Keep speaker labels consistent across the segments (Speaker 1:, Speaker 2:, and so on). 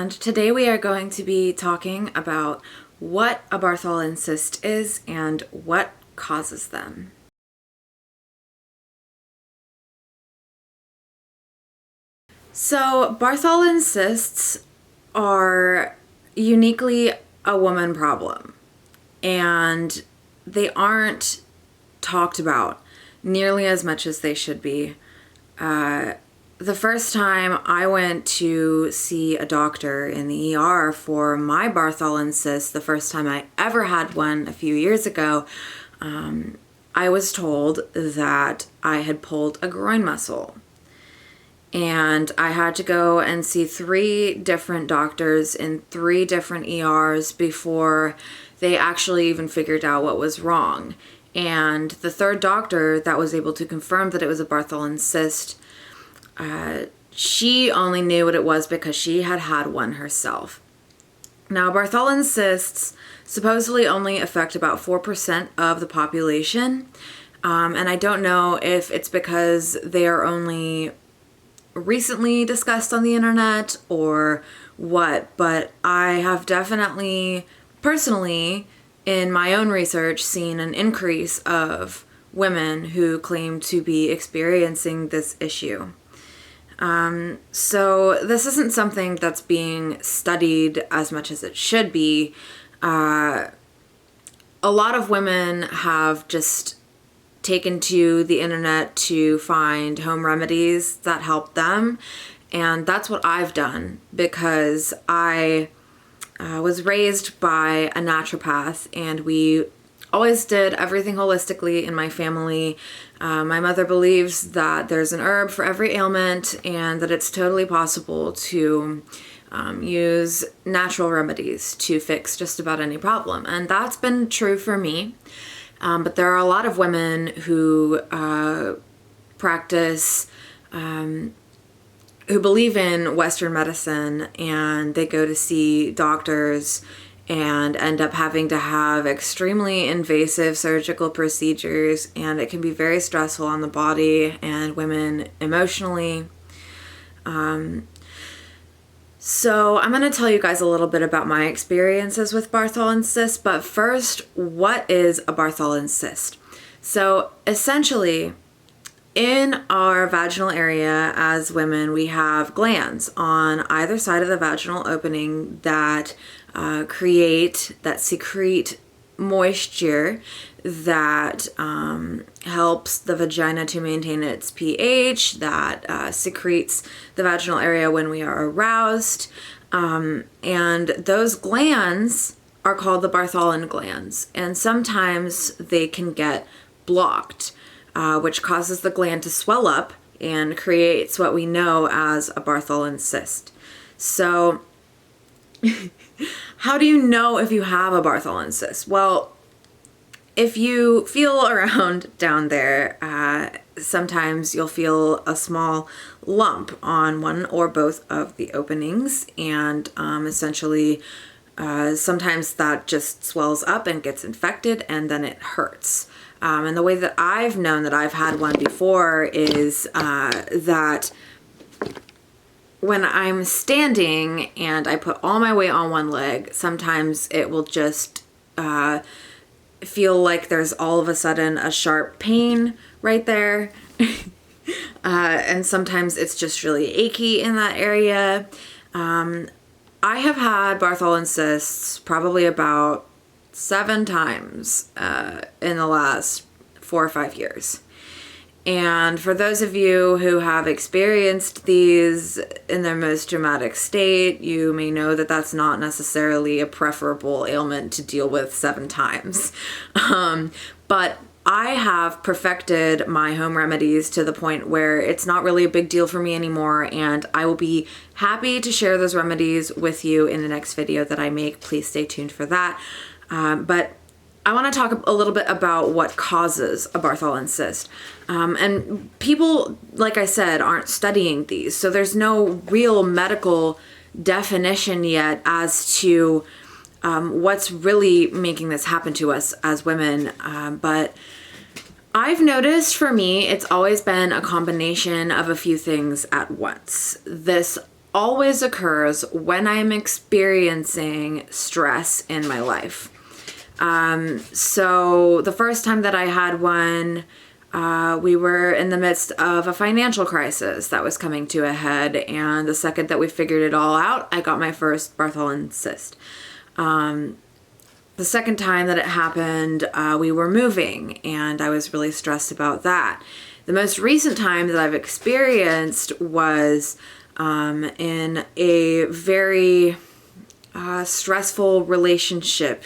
Speaker 1: and today we are going to be talking about what a Bartholin cyst is and what causes them. So Bartholin cysts are uniquely a woman problem, and they aren't talked about nearly as much as they should be. The first time I went to see a doctor in the ER for my Bartholin cyst, the first time I ever had one a few years ago, I was told that I had pulled a groin muscle. And I had to go and see 3 different doctors in 3 different ERs before they actually even figured out what was wrong. And the 3rd doctor that was able to confirm that it was a Bartholin cyst, she only knew what it was because she had had one herself. Now, Bartholin cysts supposedly only affect about 4% of the population, and I don't know if it's because they are only recently discussed on the internet or what, but I have definitely, personally, in my own research, seen an increase of women who claim to be experiencing this issue. So this isn't something that's being studied as much as it should be. A lot of women have just taken to the internet to find home remedies that help them, and that's what I've done because I was raised by a naturopath, and we always did everything holistically in my family. My mother believes that there's an herb for every ailment and that it's totally possible to use natural remedies to fix just about any problem, and that's been true for me. But there are a lot of women who practice, who believe in Western medicine, and they go to see doctors and end up having to have extremely invasive surgical procedures, and it can be very stressful on the body and women emotionally. So I'm going to tell you guys a little bit about my experiences with Bartholin cysts, but first, what is a Bartholin cyst? So essentially, in our vaginal area as women, we have glands on either side of the vaginal opening that secrete moisture that helps the vagina to maintain its pH, that secretes the vaginal area when we are aroused. And those glands are called the Bartholin glands. And sometimes they can get blocked, which causes the gland to swell up and creates what we know as a Bartholin cyst. So how do you know if you have a Bartholin cyst? Well, if you feel around down there, sometimes you'll feel a small lump on one or both of the openings, and essentially sometimes that just swells up and gets infected, and then it hurts. And the way that I've known that I've had one before is that when I'm standing and I put all my weight on one leg, sometimes it will just feel like there's all of a sudden a sharp pain right there. And sometimes it's just really achy in that area. I have had Bartholin cysts probably about 7 times in the last 4 or 5 years. And for those of you who have experienced these in their most dramatic state, you may know that that's not necessarily a preferable ailment to deal with 7 times. But I have perfected my home remedies to the point where it's not really a big deal for me anymore, and I will be happy to share those remedies with you in the next video that I make. Please stay tuned for that. But I want to talk a little bit about what causes a Bartholin cyst. And people, like I said, aren't studying these, so there's no real medical definition yet as to what's really making this happen to us as women. But I've noticed for me, it's always been a combination of a few things at once. This always occurs when I'm experiencing stress in my life. So the first time that I had one, we were in the midst of a financial crisis that was coming to a head, and the second that we figured it all out, I got my first Bartholin cyst. The second time that it happened, we were moving, and I was really stressed about that. The most recent time that I've experienced was in a very stressful relationship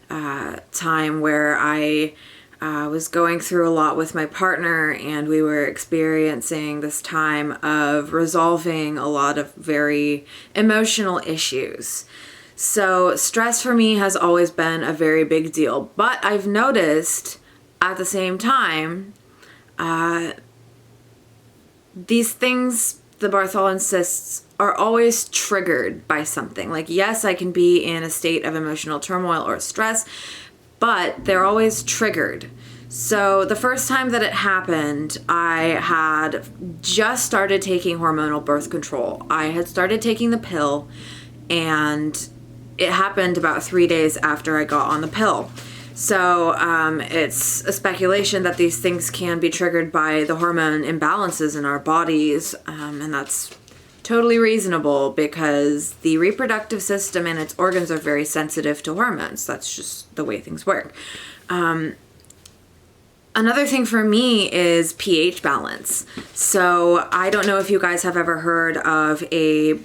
Speaker 1: time where I was going through a lot with my partner, and we were experiencing this time of resolving a lot of very emotional issues. So stress for me has always been a very big deal, but I've noticed at the same time, these things, the Bartholin cysts, are always triggered by something. Like, yes, I can be in a state of emotional turmoil or stress, but they're always triggered. So the first time that it happened, I had just started taking hormonal birth control. I had started taking the pill, and it happened about 3 days after I got on the pill. So it's a speculation that these things can be triggered by the hormone imbalances in our bodies, and that's totally reasonable because the reproductive system and its organs are very sensitive to hormones. That's just the way things work. Another thing for me is pH balance. So I don't know if you guys have ever heard of a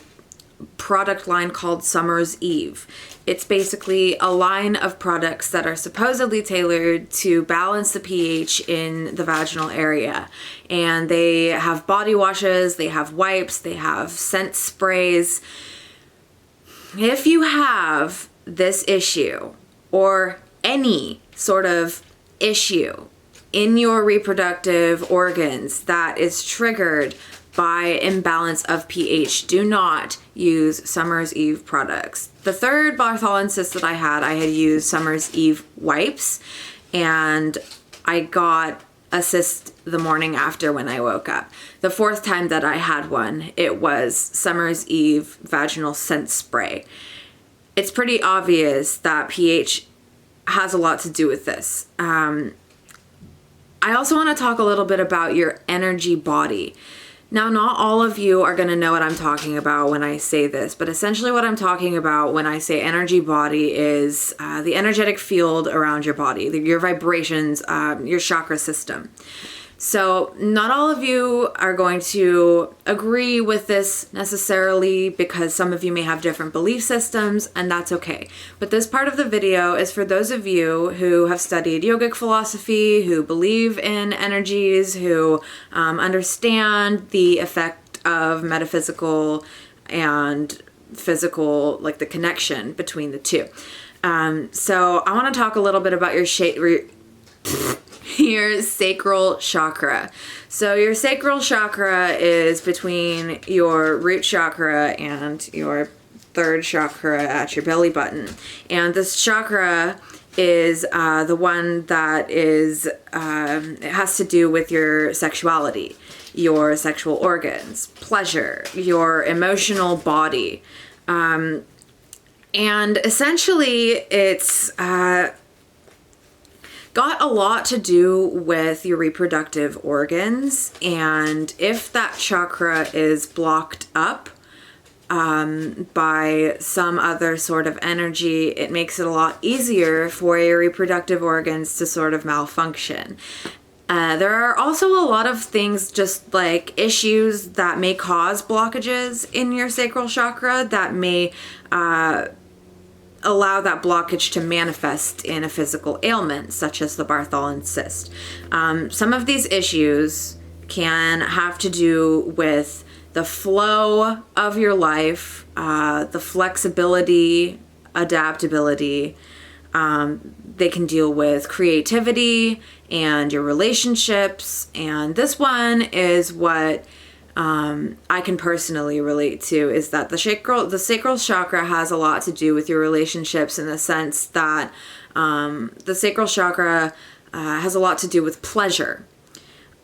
Speaker 1: product line called Summer's Eve. It's basically a line of products that are supposedly tailored to balance the pH in the vaginal area. And they have body washes, they have wipes, they have scent sprays. If you have this issue or any sort of issue in your reproductive organs that is triggered by imbalance of pH, do not use Summer's Eve products. The third Bartholin cyst that I had used Summer's Eve wipes, and I got a cyst the morning after when I woke up. The fourth time that I had one, it was Summer's Eve vaginal scent spray. It's pretty obvious that pH has a lot to do with this. I also want to talk a little bit about your energy body. Now, not all of you are going to know what I'm talking about when I say this, but essentially what I'm talking about when I say energy body is the energetic field around your body, your vibrations, your chakra system. So not all of you are going to agree with this necessarily because some of you may have different belief systems, and that's okay. But this part of the video is for those of you who have studied yogic philosophy, who believe in energies, who understand the effect of metaphysical and physical, like the connection between the two. So I want to talk a little bit about your your sacral chakra. So your sacral chakra is between your root chakra and your third chakra at your belly button. And this chakra is the one that is, it has to do with your sexuality, your sexual organs, pleasure, your emotional body. And essentially it's, got a lot to do with your reproductive organs, and if that chakra is blocked up by some other sort of energy, it makes it a lot easier for your reproductive organs to sort of malfunction. There are also a lot of things, just like issues that may cause blockages in your sacral chakra that may allow that blockage to manifest in a physical ailment, such as the Bartholin cyst. Some of these issues can have to do with the flow of your life, the flexibility, adaptability. They can deal with creativity and your relationships. And this one is what I can personally relate to, is that the sacral chakra has a lot to do with your relationships, in the sense that the sacral chakra has a lot to do with pleasure.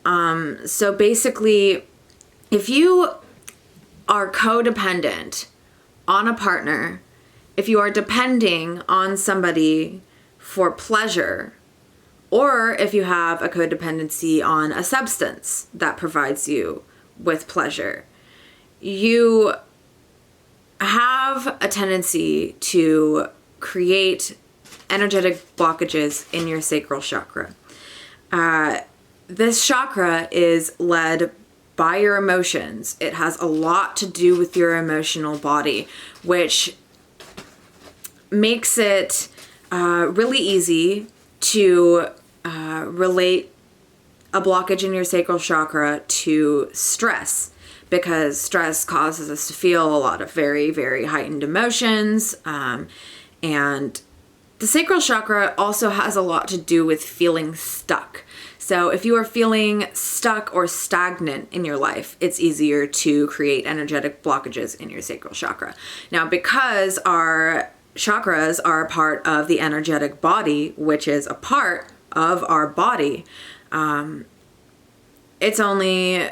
Speaker 1: So basically, if you are codependent on a partner, if you are depending on somebody for pleasure, or if you have a codependency on a substance that provides you with pleasure, you have a tendency to create energetic blockages in your sacral chakra. This chakra is led by your emotions. It has a lot to do with your emotional body, which makes it really easy to relate a blockage in your sacral chakra to stress, because stress causes us to feel a lot of very, very heightened emotions. And the sacral chakra also has a lot to do with feeling stuck. So if you are feeling stuck or stagnant in your life, it's easier to create energetic blockages in your sacral chakra. Now, because our chakras are a part of the energetic body, which is a part of our body, it's only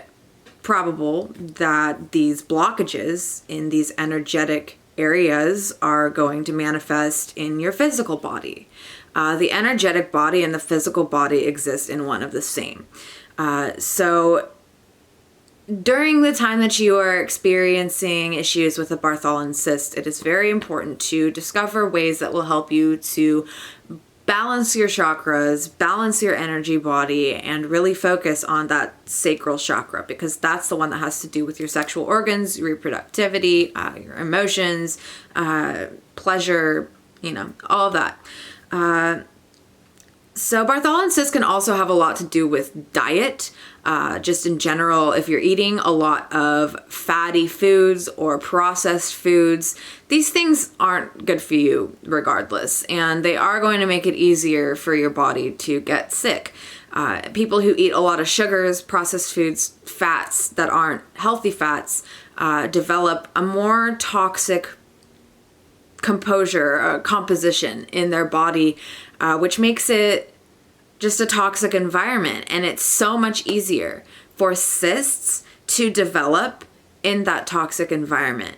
Speaker 1: probable that these blockages in these energetic areas are going to manifest in your physical body. The energetic body and the physical body exist in one of the same. So during the time that you are experiencing issues with a Bartholin cyst, it is very important to discover ways that will help you to balance your chakras, balance your energy body, and really focus on that sacral chakra, because that's the one that has to do with your sexual organs, your reproductivity, your emotions, pleasure, all of that. So Bartholin cysts can also have a lot to do with diet. Just in general, if you're eating a lot of fatty foods or processed foods, these things aren't good for you regardless, and they are going to make it easier for your body to get sick. People who eat a lot of sugars, processed foods, fats that aren't healthy fats, develop a more toxic composition in their body, which makes it just a toxic environment. And it's so much easier for cysts to develop in that toxic environment.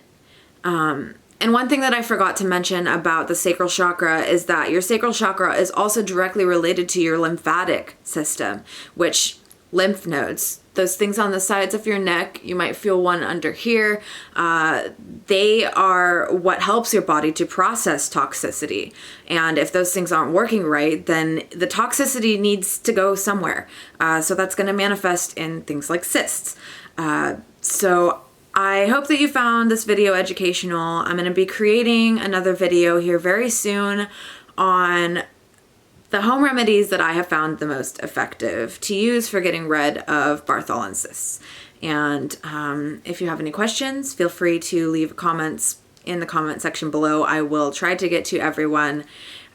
Speaker 1: And one thing that I forgot to mention about the sacral chakra is that your sacral chakra is also directly related to your lymphatic system, which lymph nodes, those things on the sides of your neck, you might feel one under here, they are what helps your body to process toxicity. And if those things aren't working right, then the toxicity needs to go somewhere. So that's going to manifest in things like cysts. So I hope that you found this video educational. I'm going to be creating another video here very soon on the home remedies that I have found the most effective to use for getting rid of Bartholin cysts. And if you have any questions, feel free to leave comments in the comment section below. I will try to get to everyone.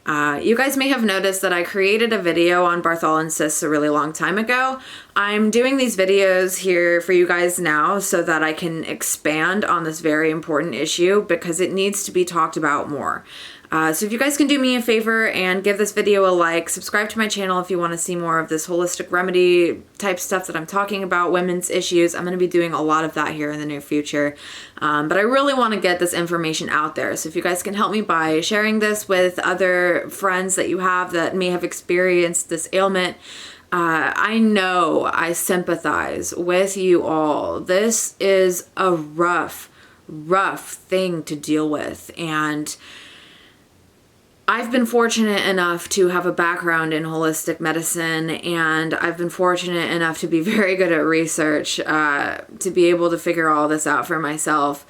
Speaker 1: You guys may have noticed that I created a video on Bartholin cysts a really long time ago. I'm doing these videos here for you guys now so that I can expand on this very important issue, because it needs to be talked about more. So if you guys can do me a favor and give this video a like, subscribe to my channel if you want to see more of this holistic remedy type stuff that I'm talking about, women's issues. I'm going to be doing a lot of that here in the near future. But I really want to get this information out there. So if you guys can help me by sharing this with other friends that you have that may have experienced this ailment, I know I sympathize with you all. This is a rough thing to deal with, and I've been fortunate enough to have a background in holistic medicine, and I've been fortunate enough to be very good at research, to be able to figure all this out for myself.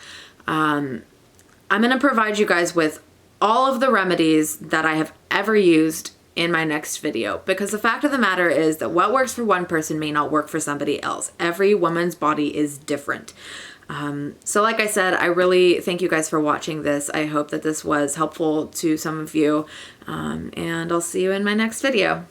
Speaker 1: I'm going to provide you guys with all of the remedies that I have ever used in my next video, because the fact of the matter is that what works for one person may not work for somebody else. Every woman's body is different. So like I said, I really thank you guys for watching this. I hope that this was helpful to some of you, and I'll see you in my next video.